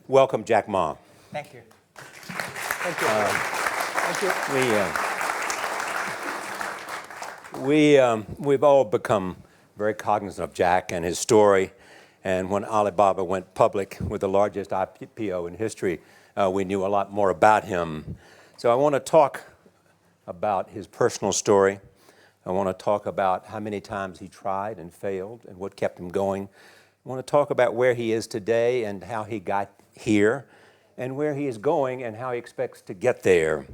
Welcome, Jack Ma. Thank you. Thank you. Thank you. We've all become very cognizant of Jack and his story. And when Alibaba went public with the largest IPO in history, we knew a lot more about him. So I want to talk about his personal story. I want to talk about how many times he tried and failed and what kept him going. I want to talk about where he is today and how he got here, and where he is going and how he expects to get there.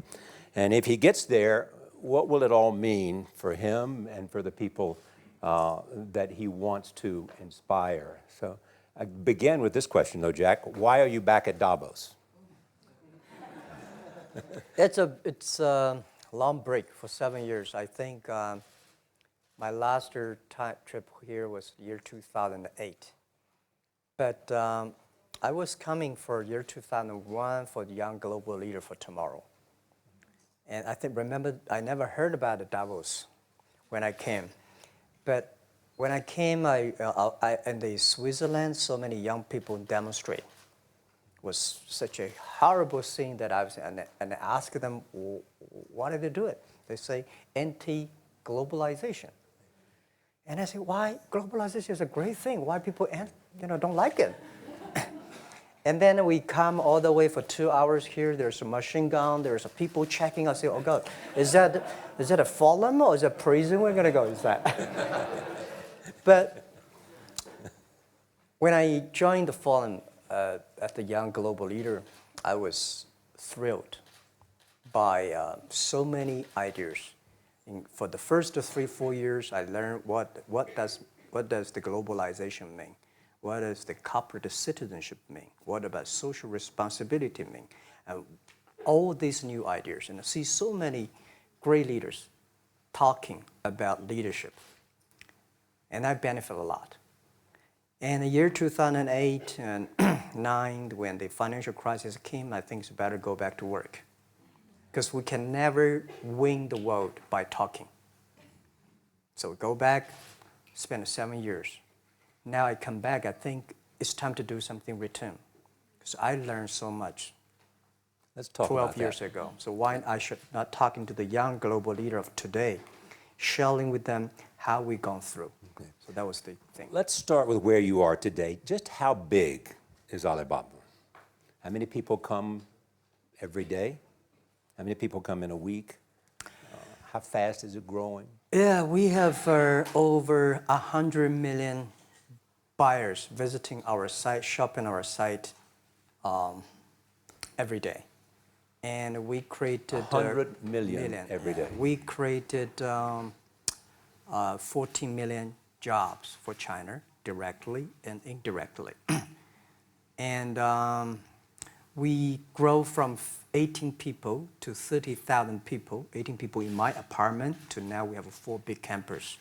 And if he gets there, what will it all mean for him and for the people that he wants to inspire? So I begin with this question, though, Jack. Why are you back at Davos? It's a long break for 7 years. I think my last trip here was year 2008. But I was coming for year 2001 for the Young Global Leader for Tomorrow. And remember, I never heard about the Davos when I came. But when I came, in the Switzerland, so many young people demonstrate. It was such a horrible thing that I was, and I asked them, why did they do it? They say, anti-globalization. And I say, why? Globalization is a great thing. Why people don't like it? And then we come all the way for 2 hours here. There's a machine gun. There's people checking. I say, oh God, is that a forum or is it a prison? We're gonna go. Is that? But when I joined the forum as the Young Global Leader, I was thrilled by so many ideas. For the first 3-4 years, I learned what does the globalization mean? What does the corporate citizenship mean? What about social responsibility mean? All these new ideas, and I see so many great leaders talking about leadership, and I benefit a lot. And the year 2008 and 2009, when the financial crisis came, I think it's better go back to work, because we can never win the world by talking. So go back, spend 7 years. Now I come back, I think it's time to do something return, because I learned so much. Let's talk 12 years ago. So why I should not talking to the young global leader of today, sharing with them how we've gone through. Okay. So that was the thing. Let's start with where you are today. Just how big is Alibaba? How many people come every day? How many people come in a week? How fast is it growing? Yeah, we have over 100 million buyers visiting our site, shopping our site every day. And we created 100 million every day. We created 14 million jobs for China, directly and indirectly. And we grow from 18 people to 30,000 people, 18 people in my apartment, to now we have 4 big campus.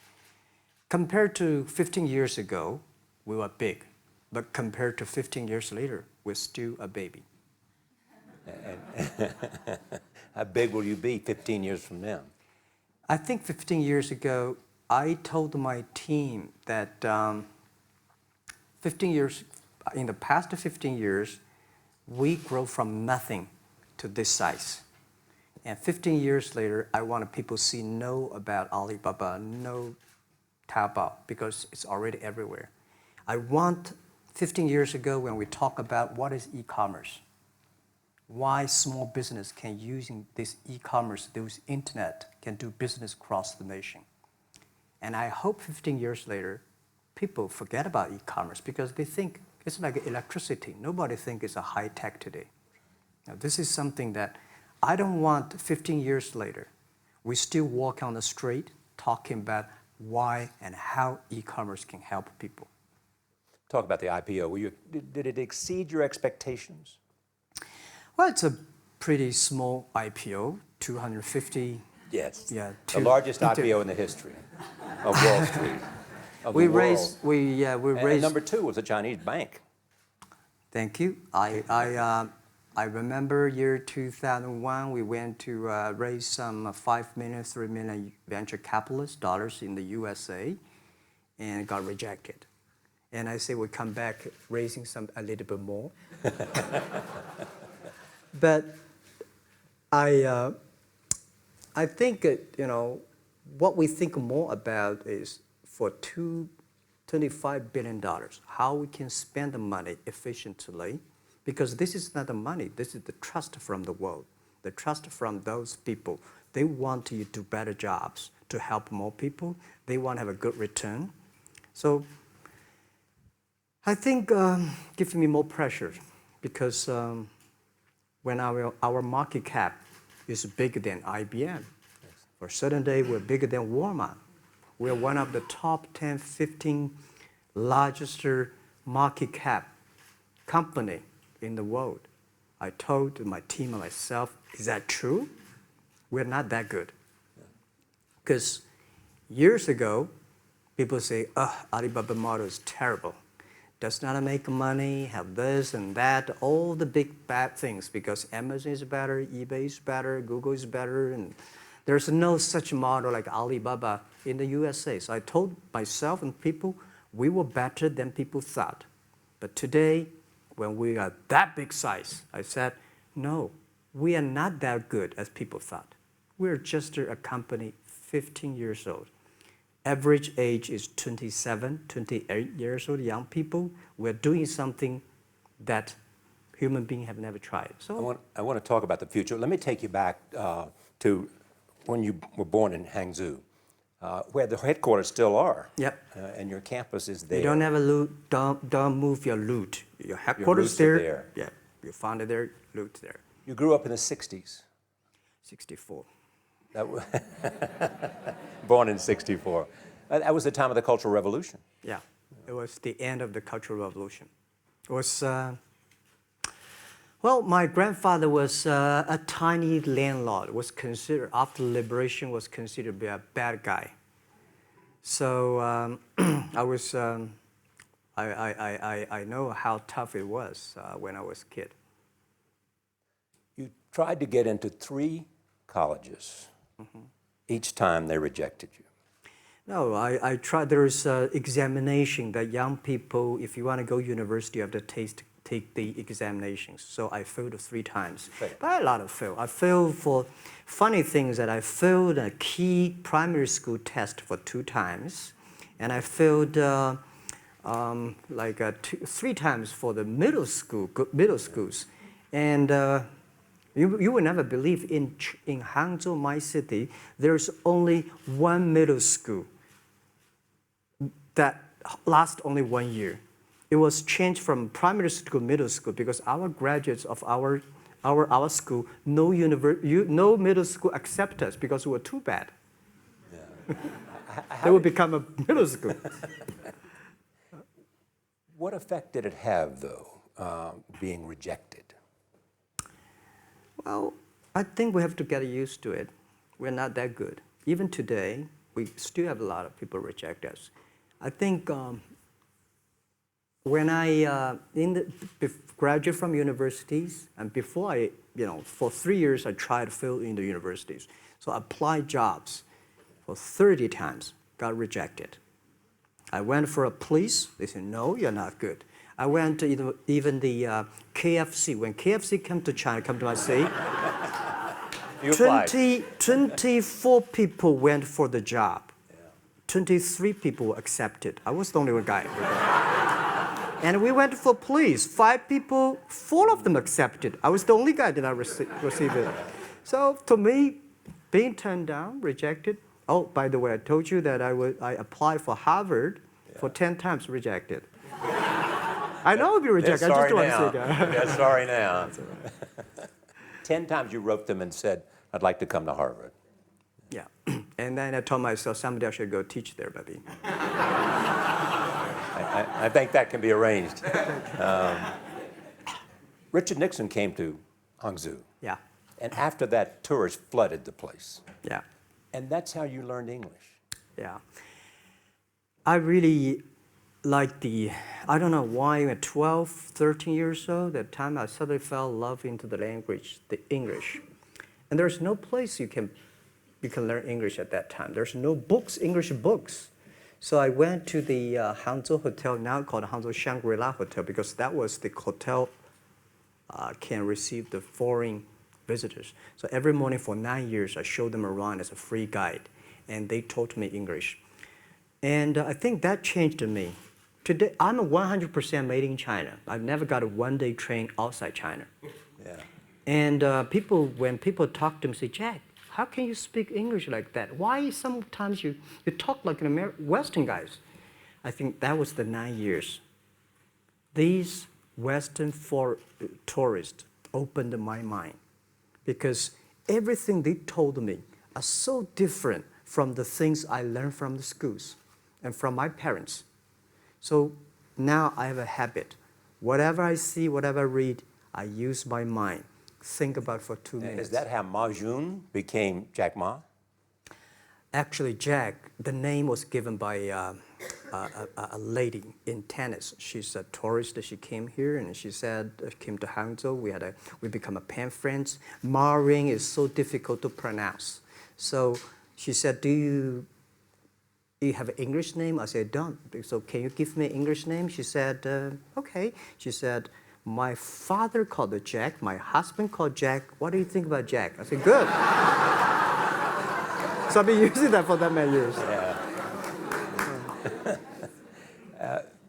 Compared to 15 years ago, we were big, but compared to 15 years later, we're still a baby. How big will you be 15 years from now? I think 15 years ago, I told my team that in the past 15 years, we grow from nothing to this size. And 15 years later, I want people to know about Alibaba, know Taobao, because it's already everywhere. I want 15 years ago when we talk about what is e-commerce, why small business can using this e-commerce, this internet, can do business across the nation. And I hope 15 years later, people forget about e-commerce because they think it's like electricity. Nobody thinks it's a high tech today. Now, this is something that I don't want 15 years later, we still walk on the street talking about why and how e-commerce can help people. Talk about the IPO. Did it exceed your expectations? Well, it's a pretty small IPO, 250. Yes. Yeah. The largest IPO in the history of Wall Street. We raised. And number 2 was a Chinese bank. Thank you. I remember year 2001. We went to raise some 5 million, 3 million venture capitalist dollars in the USA, and got rejected. And I say we come back raising a little bit more. But I think, what we think more about is for $25 billion, how we can spend the money efficiently, because this is not the money, this is the trust from the world, the trust from those people. They want to do better jobs to help more people. They want to have a good return. So I think gives me more pressure because when our market cap is bigger than IBM, for a certain day we're bigger than Walmart. We're one of the top 10, 15 largest market cap company in the world. I told my team and myself, is that true? We're not that good. Because years ago, people say, Alibaba model is terrible. Does not make money, have this and that, all the big bad things, because Amazon is better, eBay is better, Google is better, and there's no such model like Alibaba in the USA. So I told myself and people, we were better than people thought. But today, when we are that big size, I said, no, we are not that good as people thought. We're just a company 15 years old. Average age is 27, 28 years old, young people. We're doing something that human beings have never tried. So I want to talk about the future. Let me take you back to when you were born in Hangzhou, where the headquarters still are. Yep. And your campus is there. You don't have a loot, don't move your loot. Your headquarters roots are there. Yeah, you found it there, loot there. You grew up in the 60s. 64. Born in 64. That was the time of the Cultural Revolution. Yeah, it was the end of the Cultural Revolution. It was, well, my grandfather was a tiny landlord, was considered, after liberation, was considered to be a bad guy. So I was, I know how tough it was when I was a kid. You tried to get into 3 colleges. Mm-hmm. Each time they rejected you. No, I tried. There's examination that young people, if you want to go university, you have to take the examinations. So I failed 3 times. Right. But a lot of fail. I failed for funny things that I failed a key primary school test for 2 times. And I failed 3 times for the middle schools. And you will never believe in Hangzhou, my city, there's only 1 middle school that lasts only 1 year. It was changed from primary school to middle school because our graduates of our school, no middle school accept us because we were too bad. Yeah. They would become a middle school. What effect did it have, though, being rejected? Well, I think we have to get used to it. We're not that good. Even today, we still have a lot of people reject us. I think when I graduate from universities, and before I, for 3 years, I tried to fill in the universities. So I applied jobs for 30 times, got rejected. I went for a police, they said, no, you're not good. I went to even the KFC. When KFC came to China, come to my city, 24 people went for the job. Yeah. 23 people were accepted. I was the only one guy. And we went for police. 5 people, 4 of them accepted. I was the only guy that I received it. So to me, being turned down, rejected. Oh, by the way, I told you that I applied for Harvard for 10 times, rejected. I know I'll be rejected. I just don't want to say that. Sorry now. 10 times you wrote them and said, I'd like to come to Harvard. Yeah. And then I told myself, someday I should go teach there, baby. I think that can be arranged. Richard Nixon came to Hangzhou. Yeah. And after that, tourists flooded the place. Yeah. And that's how you learned English. Yeah. I really like I don't know why at 12, 13 years old, that time I suddenly fell in love into the language, the English. And there's no place you can learn English at that time. There's no books, English books. So I went to the Hangzhou Hotel, now called Hangzhou Shangri-La Hotel, because that was the hotel can receive the foreign visitors. So every morning for 9 years, I showed them around as a free guide, and they taught me English. And I think that changed me. Today, I'm a 100% made in China. I've never got a one-day train outside China. Yeah. And when people talk to me, say, Jack, how can you speak English like that? Why sometimes you talk like an Western guys? I think that was the 9 years. These Western tourists opened my mind because everything they told me are so different from the things I learned from the schools and from my parents. So now I have a habit. Whatever I see, whatever I read, I use my mind. Think about for 2 minutes. Is that how Ma Jun became Jack Ma? Actually, Jack, the name was given by a lady in tennis. She's a tourist. She came here and she said, came to Hangzhou. We become a pen friends. Ma Ring is so difficult to pronounce. So she said, do you have an English name? I said, don't. So can you give me an English name? She said, okay. She said, my father called it Jack. My husband called Jack. What do you think about Jack? I said, good. So I've been using that for that many years. Yeah.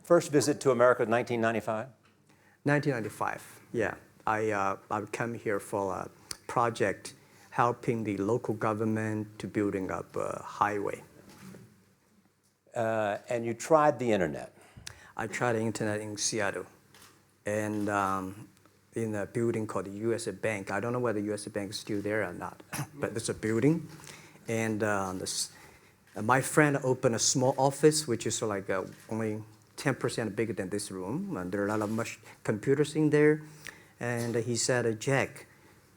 First visit to America, 1995? 1995, yeah. I come here for a project helping the local government to building up a highway. And you tried the internet. I tried the internet in Seattle and in a building called the USA Bank. I don't know whether the USA Bank is still there or not, but it's a building. And my friend opened a small office, which is like only 10% bigger than this room. And there are a lot of computers in there. And he said, Jack,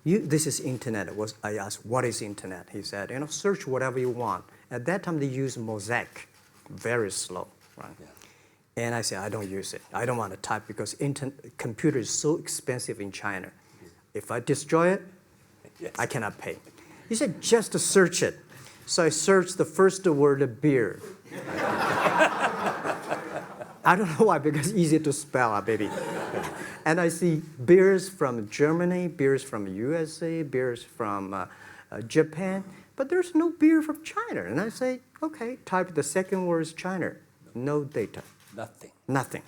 this is internet. I asked, what is internet? He said, search whatever you want. At that time, they used Mosaic, very slow, right? Yeah. And I said, I don't use it. I don't want to type because computer is so expensive in China. If I destroy it, yes, I cannot pay. He said, just to search it. So I searched the first word, beer. I don't know why, because it's easy to spell, baby. And I see beers from Germany, beers from USA, beers from Japan, but there's no beer from China. And I say, okay, type the second word is China. No data. Nothing. Nothing.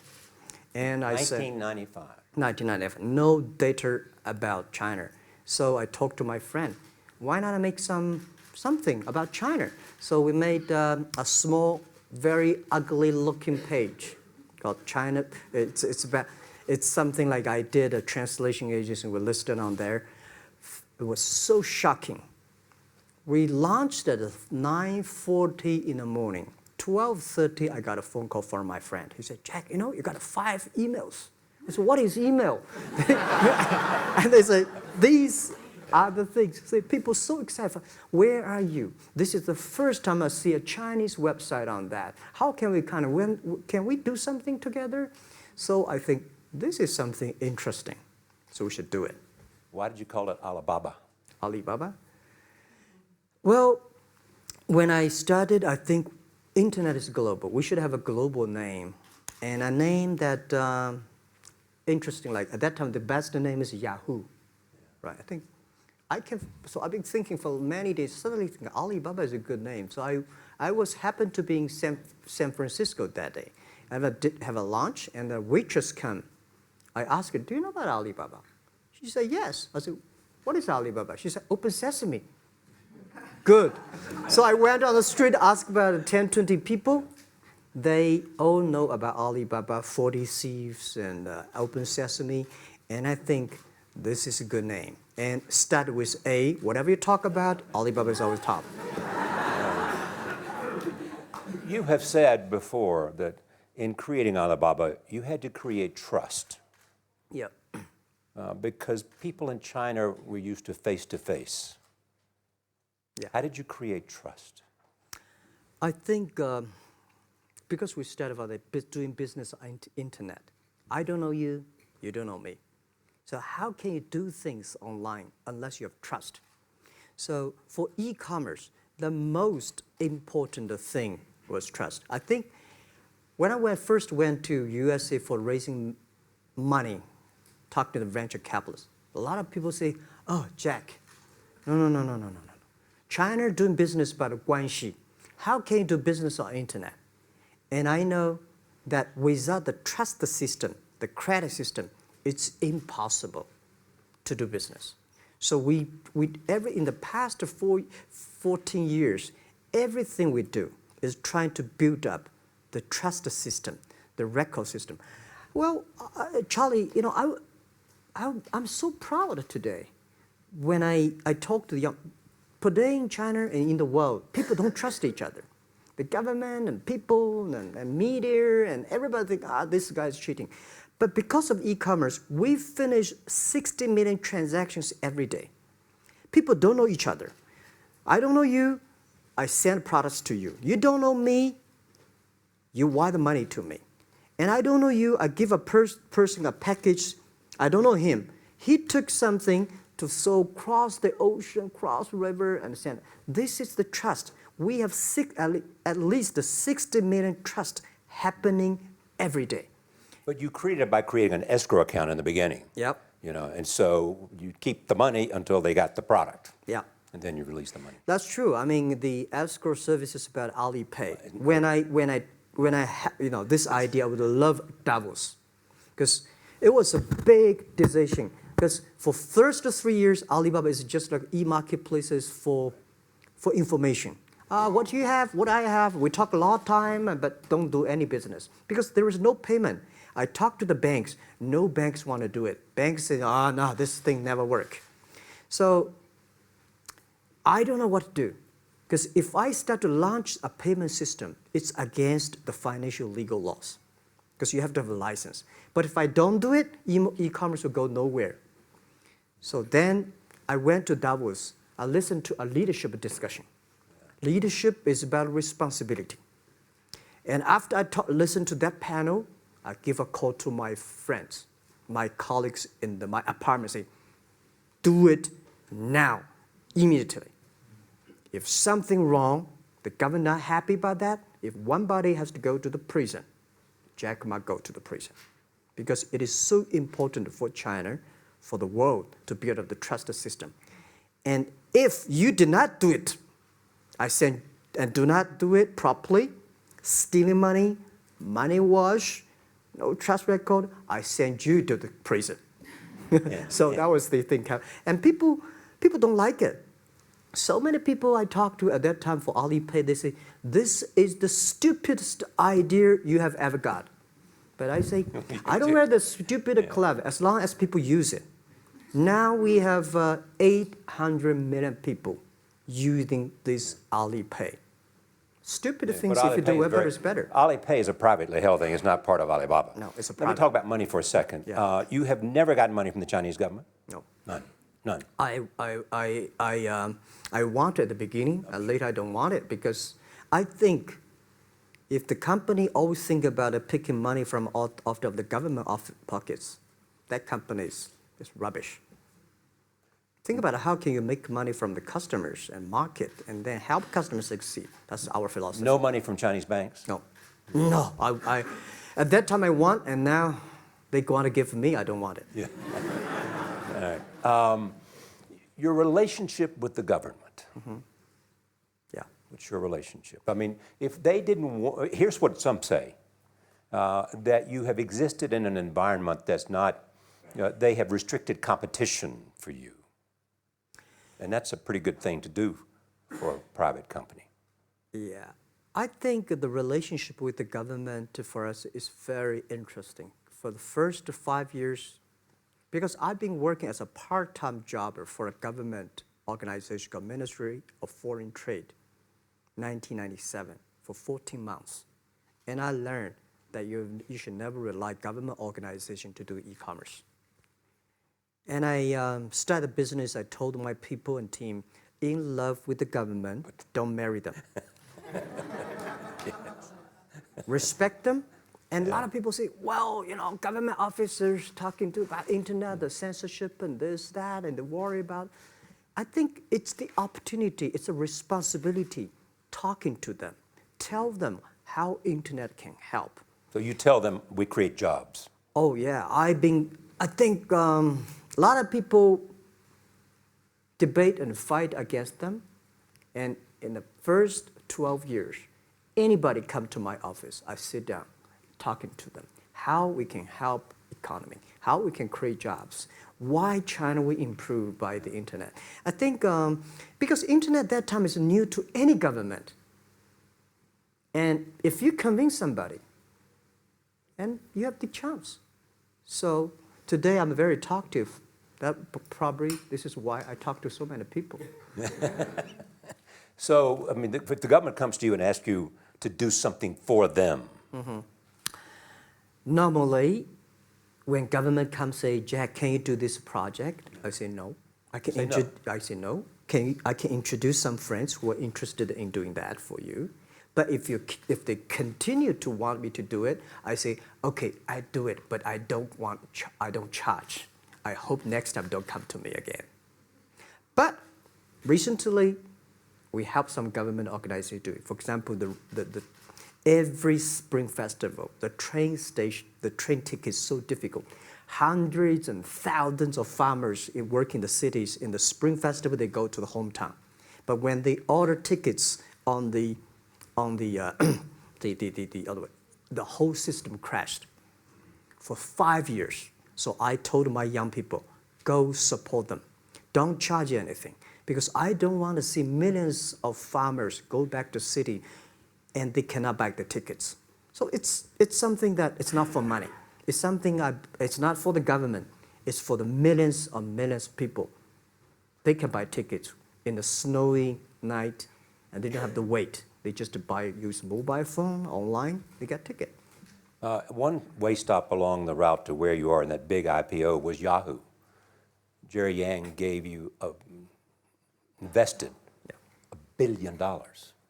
And I said, 1995. 1995, no data about China. So I talked to my friend, why not make something about China? So we made a small, very ugly looking page called China. It's something like I did a translation agency, we listed on there. It was so shocking. We launched at 9:40 in the morning. 12:30, I got a phone call from my friend. He said, Jack, you got 5 emails. I said, what is email? And they say, these are the things. So people so excited. Where are you? This is the first time I see a Chinese website on that. How can we can we do something together? So I think this is something interesting. So we should do it. Why did you call it Alibaba? Alibaba? Well, when I started, I think internet is global. We should have a global name. And a name that, interesting, like at that time, the best name is Yahoo. Right? So I've been thinking for many days, suddenly thinking Alibaba is a good name. So I happened to be in San Francisco that day. I did have a lunch, and the waitress came. I asked her, do you know about Alibaba? She said, yes. I said, what is Alibaba? She said, Open Sesame. Good. So I went on the street, asked about 10, 20 people. They all know about Alibaba, 40 Thieves, and Open Sesame. And I think this is a good name. And start with A. Whatever you talk about, Alibaba is always top. You have said before that in creating Alibaba, you had to create trust. Yep. Because people in China were used to face-to-face. Yeah. How did you create trust? I think because we started about doing business on internet. I don't know you, you don't know me. So how can you do things online unless you have trust? So for e-commerce, the most important thing was trust. I think when I first went to USA for raising money, talk to the venture capitalists, a lot of people say, oh, Jack, no. China doing business by the guanxi. How can you do business on internet? And I know that without the trust system, the credit system, it's impossible to do business. So in the past 14 years, everything we do is trying to build up the trust system, the record system. Well, Charlie, I'm so proud today when I talk to the young. Today in China and in the world, people don't trust each other. The government and people and media and everybody think, this guy's cheating. But because of e-commerce, we finish 60 million transactions every day. People don't know each other. I don't know you, I send products to you. You don't know me, you wire the money to me. And I don't know you, I give a person a package, I don't know him. He took something to cross the ocean, cross the river, and send. This is the trust. We have at least 60 million trust happening every day. But you created it by creating an escrow account in the beginning. Yep. And so you keep the money until they got the product. Yeah. And then you release the money. That's true. I mean, the escrow service is about Alipay. This idea, I would love Davos, because it was a big decision. Because for first 3 years, Alibaba is just like e-marketplaces for information. What you have, what I have, we talk a lot of time, but don't do any business. Because there is no payment. I talked to the banks. No banks want to do it. Banks say, no, this thing never work. So I don't know what to do. Because if I start to launch a payment system, it's against the financial legal laws. Because you have to have a license. But if I don't do it, e-commerce will go nowhere. So then I went to Davos. I listened to a leadership discussion. Leadership is about responsibility. And after I listened to that panel, I give a call to my friends, my colleagues in my apartment, say, do it now, immediately. If something wrong, the government not happy about that, if one body has to go to the prison, Jack might go to the prison. Because it is so important for China, for the world, to build up the trust system. And if you did not do it, I said, and do not do it properly, stealing money, money wash, no trust record, I send you to the prison. That was the thing. And people don't like it. So many people I talked to at that time for Alipay, they say, this is the stupidest idea you have ever got. But I say, I don't wear the stupid club as long as people use it. Now we have 800 million people using this Alipay. Stupid things if you do whatever is better. Alipay is a privately held thing. It's not part of Alibaba. No, it's a private. Let me private. talk about money for a second. Yeah. You have never gotten money from the Chinese government? No. None. I want it at the beginning, and later I don't want it, because I think if the company always think about picking money from out of the government pockets, that company is rubbish. Think about how can you make money from the customers and market and then help customers succeed. That's our philosophy. No money from Chinese banks? No. I at that time I want, and now they want to give me, I don't want it. Yeah. All right. Your relationship with the government. Mm-hmm. Yeah. What's your relationship? I mean, if they didn't here's what some say, that you have existed in an environment that's not, they have restricted competition for you. And that's a pretty good thing to do for a private company. Yeah. I think the relationship with the government for us is very interesting. For the first 5 years, because I've been working as a part-time jobber for a government organization called Ministry of Foreign Trade, 1997, for 14 months. And I learned that you should never rely on government organization to do e-commerce. And I started a business. I told my people and team, in love with the government, don't marry them. Yes. Respect them. And a lot of people say, well, government officers talking about internet, the censorship and this, that, and they worry about. I think it's the opportunity, it's a responsibility talking to them, tell them how internet can help. So you tell them we create jobs. Oh yeah, I think a lot of people debate and fight against them, and in the first 12 years, anybody come to my office, I sit down, talking to them, how we can help economy, how we can create jobs, why China will improve by the internet. I think because internet at that time is new to any government, and if you convince somebody, and you have the chance. So today I'm very talkative. That probably this is why I talk to so many people. So, I mean, if the government comes to you and asks you to do something for them. Normally, when government comes say, Jack, can you do this project? I say no. I say no. I can introduce some friends who are interested in doing that for you. But if they continue to want me to do it, I say, okay, I do it, but I don't charge. I hope next time don't come to me again. But recently, we help some government organizations do it. For example, every Spring Festival, the train ticket is so difficult. Hundreds and thousands of farmers work in the cities. In the Spring Festival, they go to the hometown. But when they order tickets on the other way, the whole system crashed for 5 years. So I told my young people, go support them. Don't charge anything. Because I don't want to see millions of farmers go back to city and they cannot buy the tickets. So it's something that it's not for money. It's something it's not for the government. It's for the millions of people. They can buy tickets in a snowy night and they don't have to wait. They just use mobile phone, online, they get ticket. One way stop along the route to where you are in that big IPO was Yahoo. Jerry Yang gave you invested $1 billion.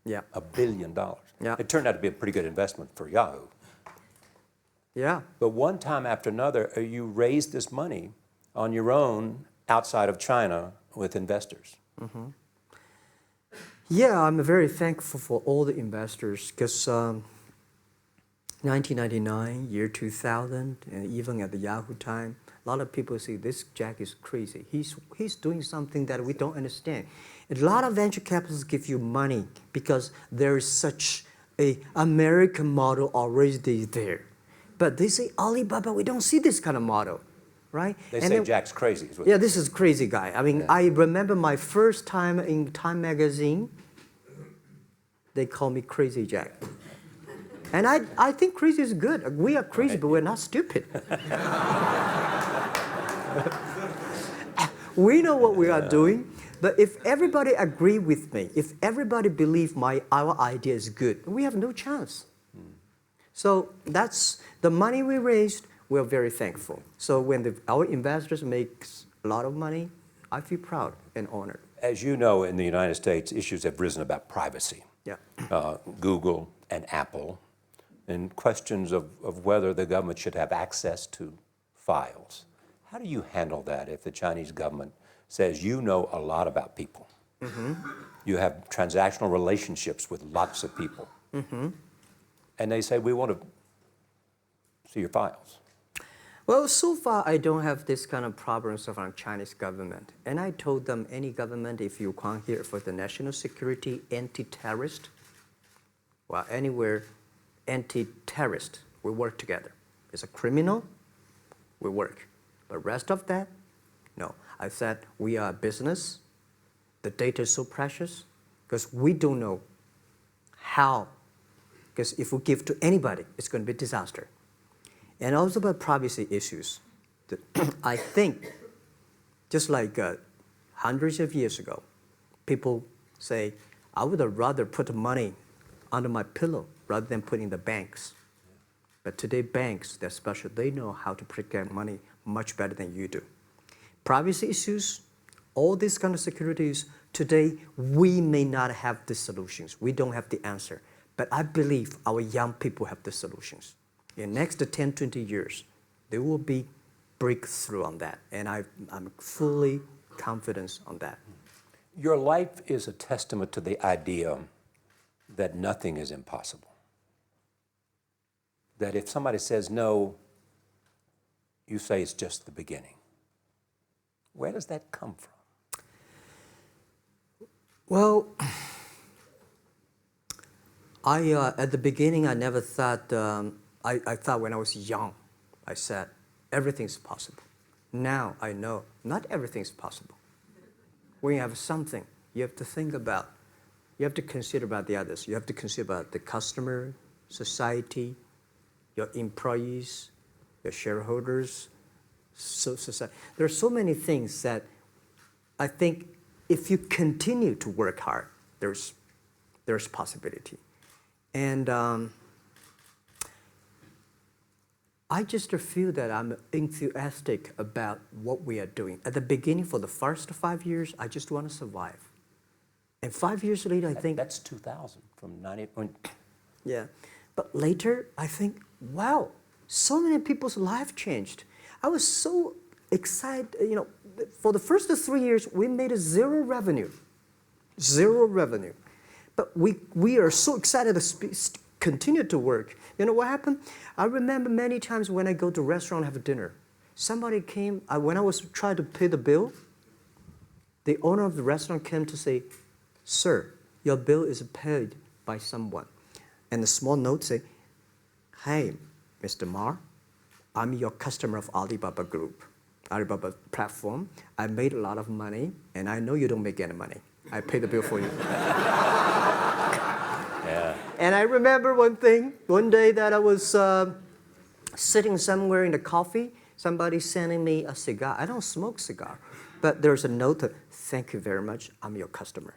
Yeah. $1 billion. Yeah. It turned out to be a pretty good investment for Yahoo. Yeah. But one time after another, you raised this money on your own outside of China with investors. Yeah, I'm very thankful for all the investors because 1999, year 2000, and even at the Yahoo time, a lot of people say this Jack is crazy. He's doing something that we don't understand. A lot of venture capitalists give you money because there is such a American model already there. But they say, Alibaba, we don't see this kind of model, right? They say Jack's crazy. Yeah, this is crazy guy. I mean, I remember my first time in Time magazine, they call me Crazy Jack. And I think crazy is good. We are crazy, right, but we're not stupid. We know what we are doing, but if everybody agree with me, if everybody believe our idea is good, we have no chance. So that's the money we raised, we're very thankful. So when our investors make a lot of money, I feel proud and honored. As you know, in the United States, issues have risen about privacy. Yeah. Google and Apple, and questions of whether the government should have access to files. How do you handle that if the Chinese government says you know a lot about people? You have transactional relationships with lots of people. And they say, we want to see your files. Well, so far I don't have this kind of problems from Chinese government. And I told them, any government, if you come here for the national security, anti-terrorist, well, anywhere, anti-terrorist, we work together. It's a criminal, we work. But rest of that, no. I said, we are a business. The data is so precious because we don't know how. Because if we give to anybody, it's going to be a disaster. And also about privacy issues. I think, just like hundreds of years ago, people say, I would rather put money under my pillow rather than put in the banks. But today, banks, they're special. They know how to protect money much better than you do. Privacy issues, all these kind of securities, today, we may not have the solutions. We don't have the answer. But I believe our young people have the solutions. In the next 10, 20 years, there will be breakthrough on that. And I'm fully confident on that. Your life is a testament to the idea that nothing is impossible. That if somebody says no, you say it's just the beginning. Where does that come from? Well, at the beginning, I never thought, I thought when I was young, I said, everything's possible. Now I know not everything's possible. When you have something, you have to think about, you have to consider about the others. You have to consider about the customer, society, your employees, your shareholders, society. There are so many things that I think if you continue to work hard, there's possibility. And I just feel that I'm enthusiastic about what we are doing. At the beginning, for the first 5 years, I just want to survive. And 5 years later, I think... That's 2000, from 90... Yeah. But later, I think, wow, so many people's life changed. I was so excited, you know, for the first 3 years, we made zero revenue. Zero revenue. But we are so excited to continue to work. You know what happened? I remember many times when I go to a restaurant and have dinner, somebody came, when I was trying to pay the bill, the owner of the restaurant came to say, "Sir, your bill is paid by someone." And the small note say, "Hey, Mr. Ma, I'm your customer of Alibaba Group, Alibaba platform. I made a lot of money, and I know you don't make any money. I pay the bill for you." Yeah. And I remember one day that I was sitting somewhere in the coffee, somebody sending me a cigar. I don't smoke cigar, but there's a note, "Thank you very much, I'm your customer."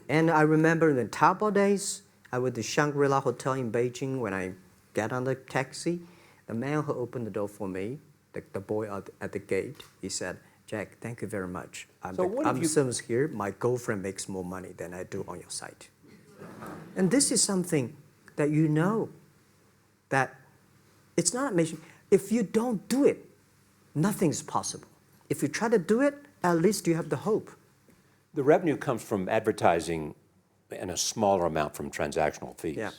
And I remember in the Taobao days, I was at the Shangri-La Hotel in Beijing. When I got on the taxi, the man who opened the door for me, the boy at the gate, he said, "Jack, thank you very much. I'm service here. My girlfriend makes more money than I do on your site." And this is something that you know that it's not amazing. If you don't do it, nothing's possible. If you try to do it, at least you have the hope. The revenue comes from advertising and a smaller amount from transactional fees. Yeah.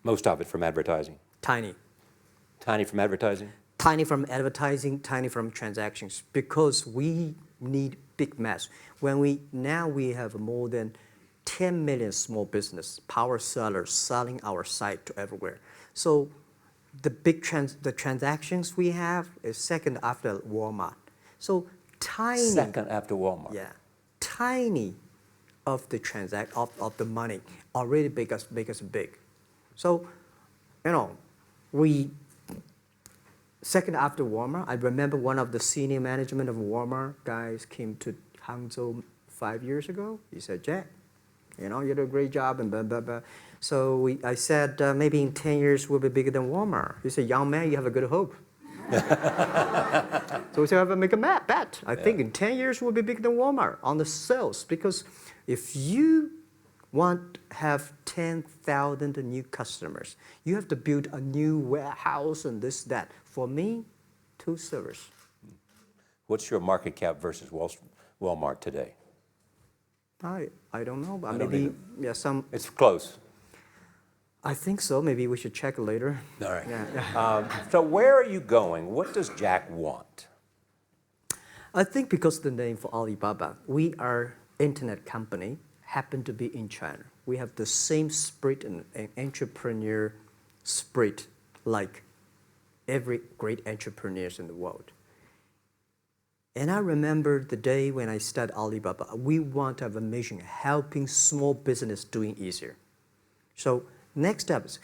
Most of it from advertising. Tiny. Tiny from advertising? Tiny from advertising, tiny from transactions, because we need big mass. Now we have more than 10 million small business power sellers selling our site to everywhere. So the transactions we have is second after Walmart. So tiny. Second after Walmart. Yeah, tiny of the of the money already make us big. So, you know, second after Walmart. I remember one of the senior management of Walmart guys came to Hangzhou 5 years ago. He said, "Jack, you know, you did a great job," and blah, blah, blah. So I said, "Maybe in 10 years we'll be bigger than Walmart." He said, "Young man, you have a good hope." So we said, "Make a bet. I think in 10 years we'll be bigger than Walmart on the sales." Because if you want to have 10,000 new customers, you have to build a new warehouse and this, that. For me, 2 servers. What's your market cap versus Walmart today? I don't know, but I don't maybe, either. some. It's close. I think so. Maybe we should check later. All right. Yeah. So where are you going? What does Jack want? I think because the name for Alibaba, we are internet company, happen to be in China. We have the same spirit and entrepreneur spirit like every great entrepreneurs in the world. And I remember the day when I started Alibaba, we want to have a mission helping small business doing easier. So next step is,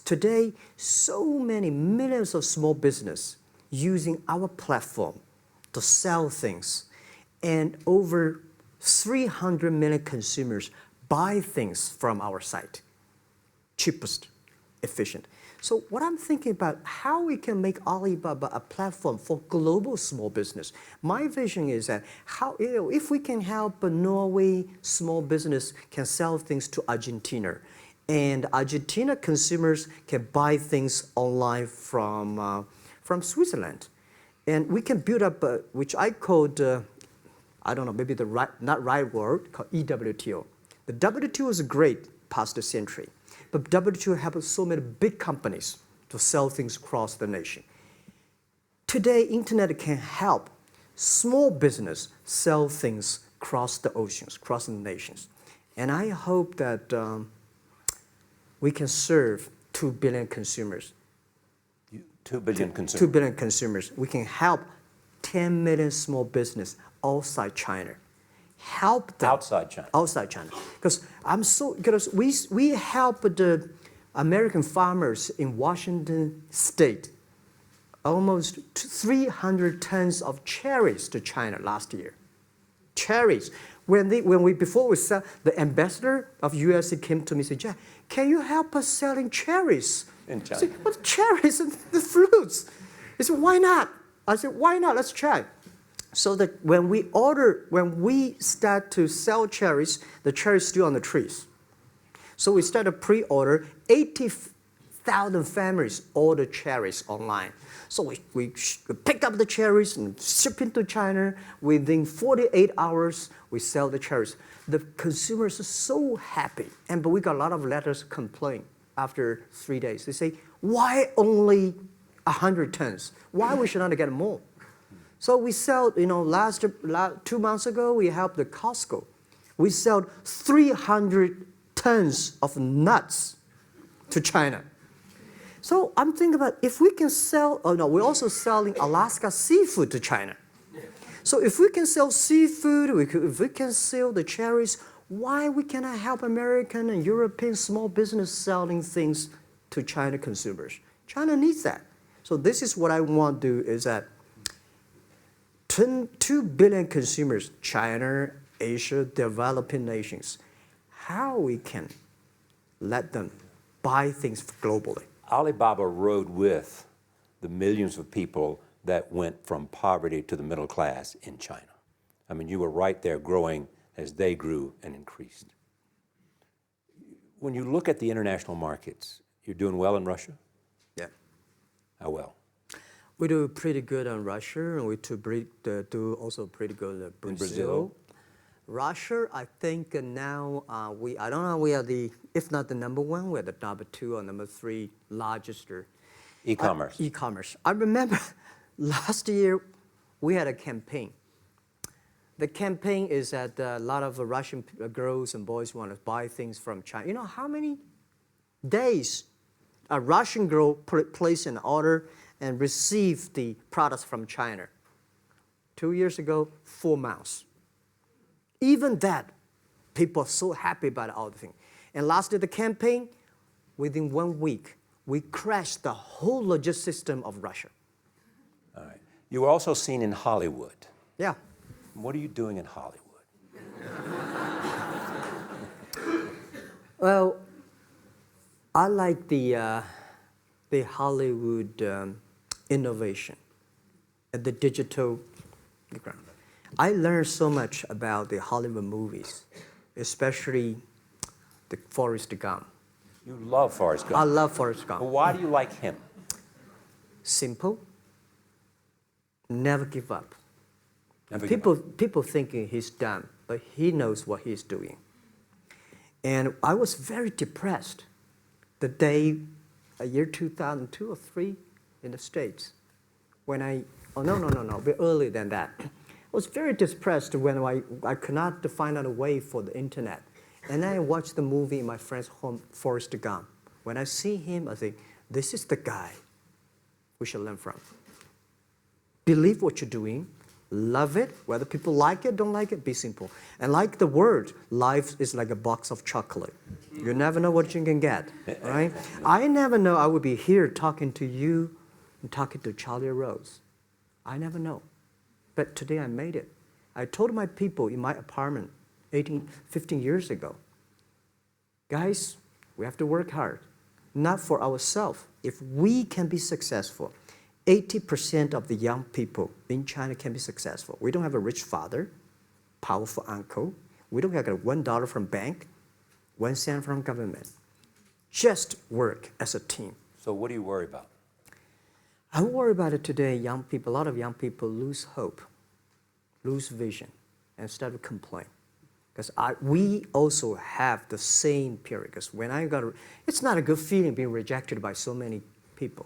today, so many millions of small business using our platform to sell things, and over 300 million consumers buy things from our site. Cheapest, efficient. So what I'm thinking about, how we can make Alibaba a platform for global small business. My vision is that if we can help a Norway small business can sell things to Argentina, and Argentina consumers can buy things online from Switzerland. And we can build up, which I called, I don't know, maybe not right word, called EWTO. The WTO is great, past century. But WTO helps so many big companies to sell things across the nation. Today, internet can help small business sell things across the oceans, across the nations. And I hope that we can serve 2 billion consumers. 2 billion consumers. 2 billion consumers. We can help 10 million small business outside China. Help them. Outside China. Outside China. Because we help the American farmers in Washington State almost 300 tons of cherries to China last year. Cherries. Before we sell, the ambassador of USA came to me and said, Jack, can you help us selling cherries? In China. I said, what cherries and the fruits? He said, why not? I said, why not? Let's try. So that when we start to sell cherries, the cherries still on the trees. So we start a pre-order, 80,000 families order cherries online. So we pick up the cherries and ship into China. Within 48 hours, we sell the cherries. The consumers are so happy. But we got a lot of letters complain after 3 days. They say, why only 100 tons? Why we should not get more? So we sell, 2 months ago, we helped the Costco. We sold 300 tons of nuts to China. So I'm thinking about if we can sell, we're also selling Alaska seafood to China. So if we can sell seafood, if we can sell the cherries, why we cannot help American and European small business selling things to China consumers? China needs that. So this is what I want to do is that 2 billion consumers, China, Asia, developing nations, how we can let them buy things globally. Alibaba rode with the millions of people that went from poverty to the middle class in China. I mean, you were right there growing as they grew and increased. When you look at the international markets, you're doing well in Russia? Yeah. How well? We do pretty good on Russia, and we do also pretty good in Brazil. In Brazil? Russia, I think now I don't know, we are if not the number 1, we're the number 2 or number 3 largest. E-commerce. E-commerce. I remember last year we had a campaign. The campaign is that a lot of Russian girls and boys want to buy things from China. You know how many days a Russian girl placed an order and received the products from China? 2 years ago, 4 months. Even that, people are so happy about all the thing. And last year, the campaign, within 1 week, we crashed the whole logistics system of Russia. All right. You were also seen in Hollywood. Yeah. What are you doing in Hollywood? Well, I like the Hollywood innovation and the digital background. I learned so much about the Hollywood movies, especially the Forrest Gump. You love Forrest Gump. I love Forrest Gump. Well, why do you like him? Simple. Never give up. Never give up. People thinking he's dumb, but he knows what he's doing. And I was very depressed the day, year 2002 or 3 in the States, when a bit earlier than that. I was very depressed when I could not find out a way for the internet. And I watched the movie in my friend's home, Forrest Gump. When I see him, I think, this is the guy we should learn from. Believe what you're doing, love it, whether people like it, don't like it, be simple. And like the word, life is like a box of chocolate. You never know what you can get, right? I never know I would be here talking to you and talking to Charlie Rose. I never know. But today I made it. I told my people in my apartment 15 years ago, guys, we have to work hard, not for ourselves. If we can be successful, 80% of the young people in China can be successful. We don't have a rich father, powerful uncle. We don't have $1 from bank, 1 cent from government. Just work as a team. So what do you worry about? I worry about it today. Young people, a lot of young people lose hope, lose vision, and start to complain. Because we also have the same period. Because when it's not a good feeling being rejected by so many people.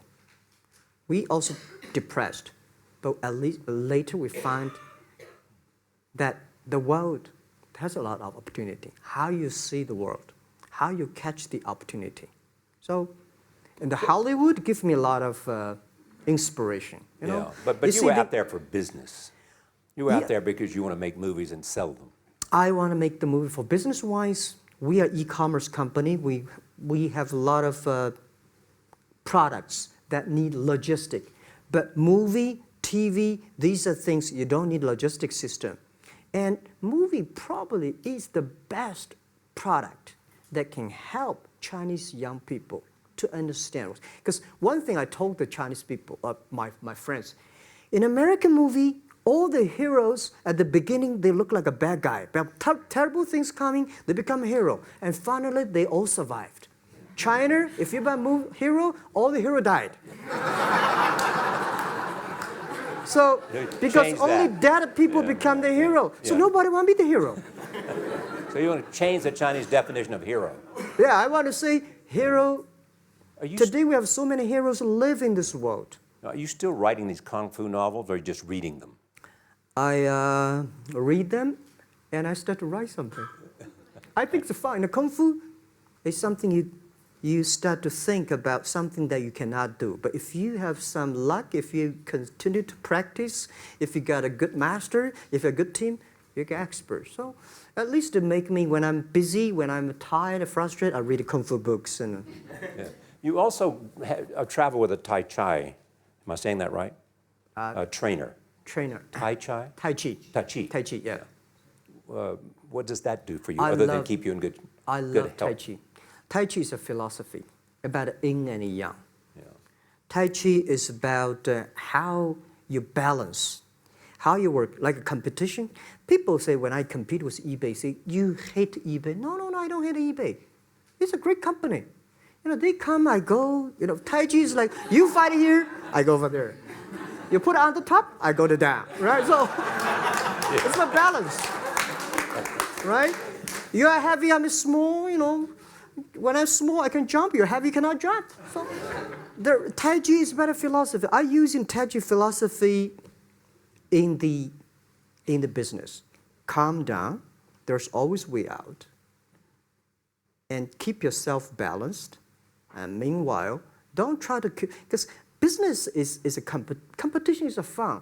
We also depressed, but at least later we find that the world has a lot of opportunity. How you see the world, how you catch the opportunity. So, in the Hollywood gives me a lot of inspiration. You know? Yeah, but you were out there for business. You were out there because you want to make movies and sell them. I want to make the movie for business-wise. We are e-commerce company. We have a lot of products that need logistic. But movie, TV, these are things you don't need logistic system. And movie probably is the best product that can help Chinese young people to understand. Because one thing I told the Chinese people, my friends, in American movie, all the heroes at the beginning, they look like a bad guy. Terrible things coming, they become a hero. And finally, they all survived. China, if you buy a hero, all the hero died. So, because only dead people become the hero. So nobody want to be the hero. So you want to change the Chinese definition of hero? Yeah, I want to say hero. Today we have so many heroes who live in this world. Are you still writing these kung fu novels, or are you just reading them? I read them, and I start to write something. I think it's fun. The kung fu is something you start to think about something that you cannot do. But if you have some luck, if you continue to practice, if you got a good master, if you have a good team, you're an expert. So at least to make me, when I'm busy, when I'm tired or frustrated, I read kung fu books. And You also travel with a Tai Chi. Am I saying that right? A trainer. Tai Chi? Tai Chi. Tai Chi. Tai Chi, yeah. What does that do for you, other than keep you in good health? I love Tai Chi. Tai Chi is a philosophy about yin and yang. Yeah. Tai Chi is about how you balance, how you work, like a competition. People say when I compete with eBay, say, you hate eBay. No, I don't hate eBay. It's a great company. You know, they come, I go. You know, Tai Chi is like, you fight here, I go over there. You put it on the top, I go to down, right? So it's a balance, right? You are heavy, I'm small, you know. When I'm small, I can jump. You're heavy, you cannot jump. So the Tai Chi is about a philosophy. I use in Tai Chi philosophy in the business. Calm down. There's always way out. And keep yourself balanced. And meanwhile, don't try to, because business is a competition is a fun.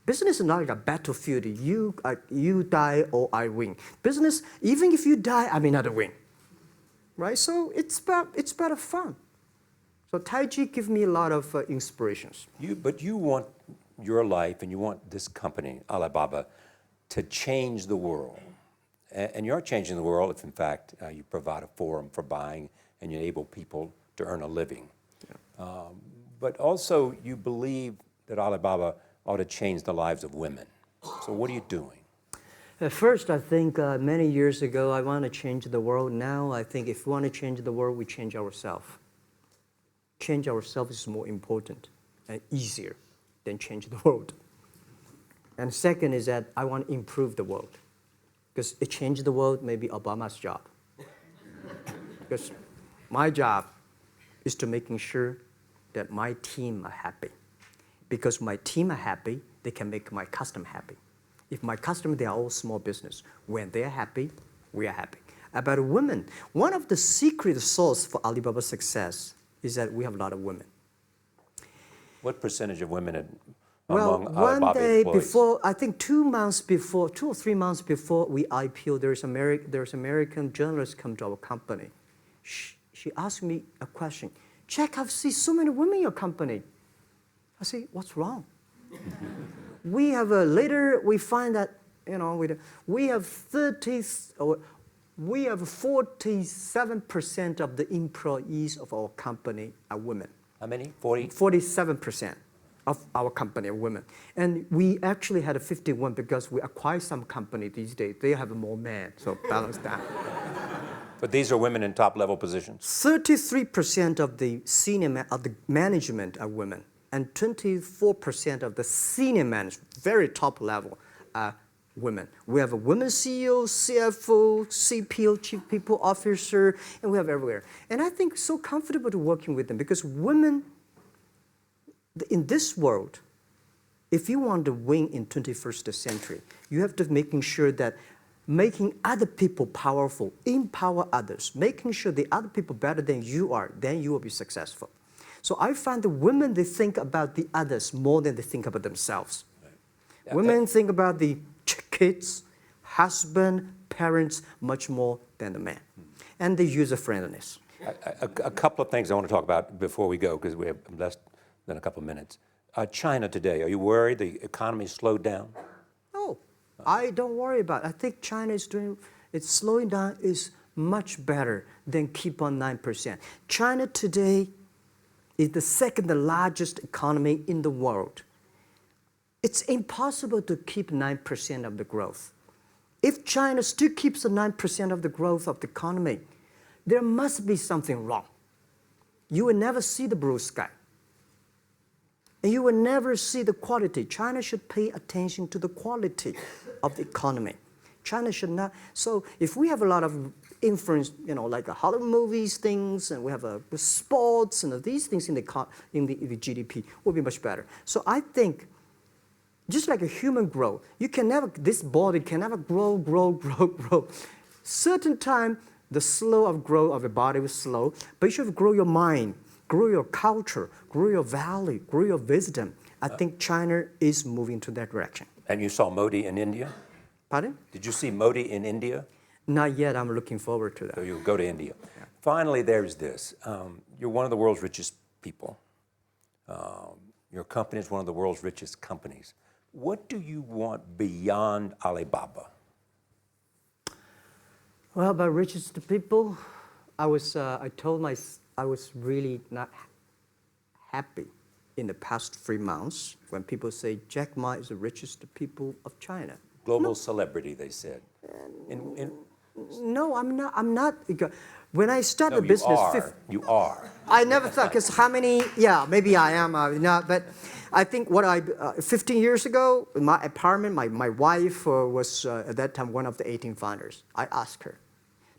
Business is not like a battlefield. You die or I win. Business, even if you die, I may not win. Right? So it's about fun. So Tai Chi gives me a lot of inspirations. But you want your life and you want this company, Alibaba, to change the world. And you're changing the world if, in fact, you provide a forum for buying and you enable people to earn a living. Yeah. But also, you believe that Alibaba ought to change the lives of women. So what are you doing? At first, I think many years ago, I want to change the world. Now, I think if we want to change the world, we change ourselves. Change ourselves is more important and easier than change the world. And second is that I want to improve the world. Because it changed the world may be Obama's job. Because my job is to making sure that my team are happy. Because my team are happy, they can make my customer happy. If my customer, they are all small business. When they're happy, we are happy. About women, one of the secret source for Alibaba's success is that we have a lot of women. What percentage of women Well, among one Alibaba day employees? before, I think 2 or 3 months before we IPO, there's American journalist come to our company. She asked me a question. Jack, I've seen so many women in your company. I say, what's wrong? We have later we find that we have 47% of the employees of our company are women. How many? 40? 47% of our company are women. And we actually had a 51 because we acquired some company these days. They have more men, so balance that. But these are women in top-level positions? 33% of the management are women, and 24% of the senior management, very top level, are women. We have a women CEO, CFO, CPO, Chief People Officer, and we have everywhere. And I think so comfortable to working with them because women, in this world, if you want to win in 21st century, you have to making sure that making other people powerful, empower others, making sure the other people better than you are, then you will be successful. So I find the women, they think about the others more than they think about themselves. Right. Yeah, women think about the kids, husband, parents, much more than the man. And the user-friendliness. A couple of things I want to talk about before we go, because we have less than a couple of minutes. China today, are you worried the economy slowed down? No, I don't worry about it. I think China is it's slowing down is much better than keep on 9%. China today is the second largest economy in the world. It's impossible to keep 9% of the growth. If China still keeps the 9% of the growth of the economy, there must be something wrong. You will never see the blue sky. And you will never see the quality. China should pay attention to the quality of the economy. China should not. So if we have a lot of influence, like Hollywood movies, things, and we have sports and these things in the GDP, will be much better. So I think, just like a human growth, this body can never grow. Certain time, the slow of growth of the body is slow, but you should grow your mind, grow your culture, grow your value, grow your wisdom. I think China is moving to that direction. And you saw Modi in India? Pardon? Did you see Modi in India? Not yet. I'm looking forward to that. So you'll go to India. Yeah. Finally, there's this. You're one of the world's richest people. Your company is one of the world's richest companies. What do you want beyond Alibaba? Well, about richest people, I was really not happy in the past 3 months when people say Jack Ma is the richest people of China. Global celebrity, they said. No, I'm not. When I started the business, you are. I never thought, because how many? Yeah, maybe I am. But I think 15 years ago, in my apartment, my wife was at that time one of the 18 founders. I asked her,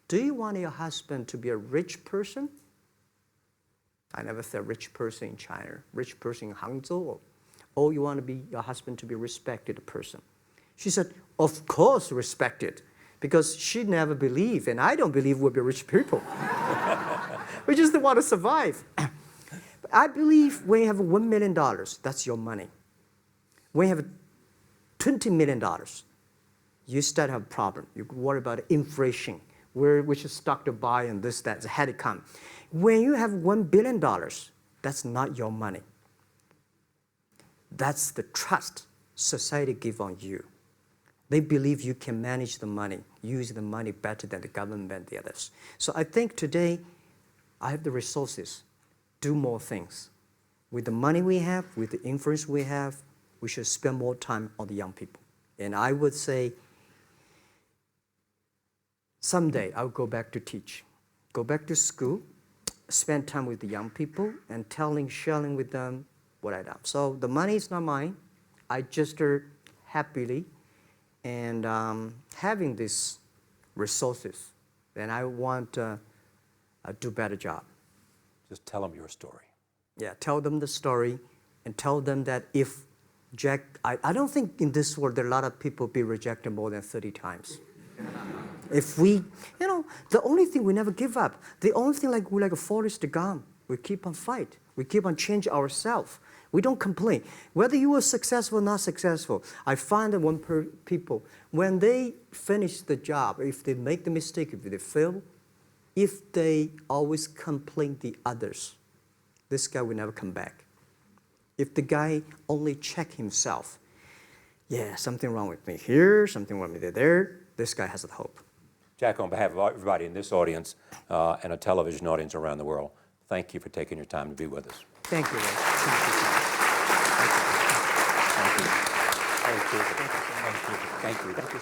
"Do you want your husband to be a rich person?" I never said rich person in China, rich person in Hangzhou, or you want your husband to be a respected person. She said, "Of course, respected." Because she never believed, and I don't believe we'll be rich people. We just want to survive. But I believe when you have $1 million, that's your money. When you have $20 million, you start to have a problem. You worry about inflation, which stock to buy and this, that, had to come. When you have $1 billion, that's not your money. That's the trust society gives on you. They believe you can manage the money, use the money better than the government and the others. So I think today, I have the resources, do more things. With the money we have, with the influence we have, we should spend more time on the young people. And I would say, someday I'll go back to teach, go back to school, spend time with the young people, and sharing with them what I done. So the money is not mine. I just happily and having these resources, then I want to do a better job. Just tell them your story. Yeah, tell them the story and tell them that if I don't think in this world there are a lot of people be rejected more than 30 times. If we, the only thing we never give up, the only thing we're like a Forrest Gump, we keep on fight. We keep on change ourselves. We don't complain. Whether you are successful or not successful, I find that people, when they finish the job, if they make the mistake, if they fail, if they always complain the others, this guy will never come back. If the guy only check himself, yeah, something wrong with me here, something wrong with me there, this guy has a hope. Jack, on behalf of everybody in this audience and a television audience around the world, thank you for taking your time to be with us. Thank you, Ray. Thank you. Thank you. Thank you. Thank you.